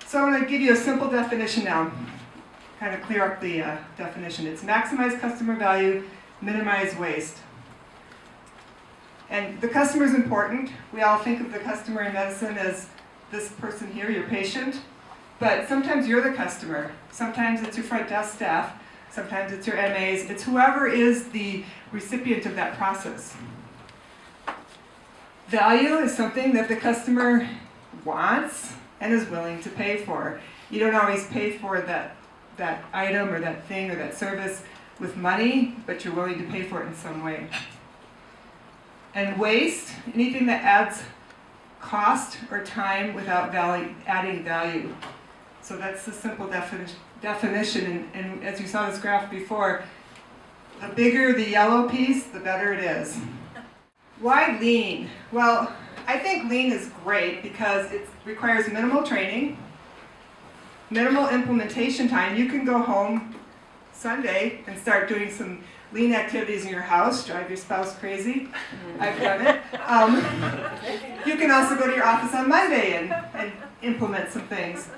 So I'm going to give you a simple definition now, kind of clear up the definition. It's maximize customer value, minimize waste. And the customer is important. We all think of the customer in medicine as this person here, your patient, but sometimes you're the customer. Sometimes it's your front desk staff. Sometimes it's your MAs. It's whoever is the recipient of that process. Value is something that the customer wants and is willing to pay for. You don't always pay for that item or that thing or that service with money, but you're willing to pay for it in some way. And waste, anything that adds cost or time without adding value. So that's the simple definition. And as you saw this graph before, the bigger the yellow piece, the better it is. Why lean? Well, I think lean is great because it requires minimal training, minimal implementation time. You can go home Sunday and start doing some lean activities in your house, drive your spouse crazy. I've done it. You can also go to your office on Monday and implement some things.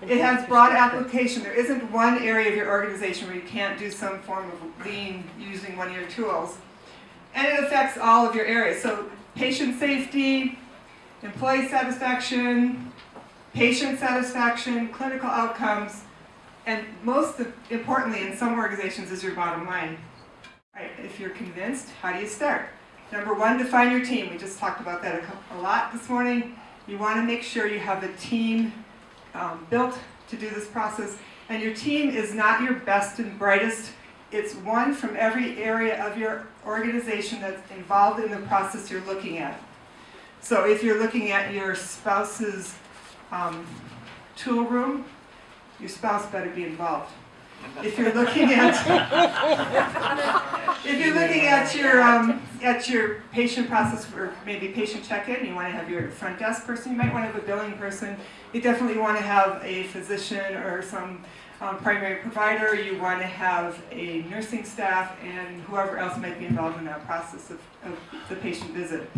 It has broad application. There isn't one area of your organization where you can't do some form of lean using one of your tools. And it affects all of your areas. So patient safety, employee satisfaction, patient satisfaction, clinical outcomes, and most importantly in some organizations is your bottom line. Right, if you're convinced, how do you start? Number one, define your team. We just talked about that a lot this morning. You want to make sure you have a team built to do this process. And your team is not your best and brightest. It's one from every area of your organization that's involved in the process you're looking at. So if you're looking at your spouse's tool room, your spouse better be involved. If you're looking at your patient process for maybe patient check-in, you want to have your front desk person, you might want to have a billing person, you definitely want to have a physician or some primary provider, you want to have a nursing staff and whoever else might be involved in that process of the patient visit.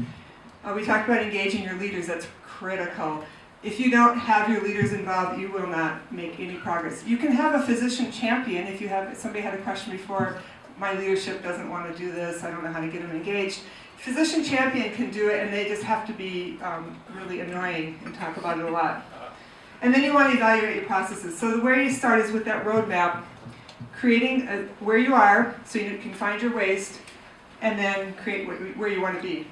We talked about engaging your leaders, that's critical. If you don't have your leaders involved, you will not make any progress. You can have a physician champion if you have, somebody had a question before, my leadership doesn't want to do this, I don't know how to get them engaged. Physician champion can do it and they just have to be really annoying and talk about it a lot. And then you want to evaluate your processes. So where you start is with that roadmap, creating where you are so you can find your waste and then create where you want to be.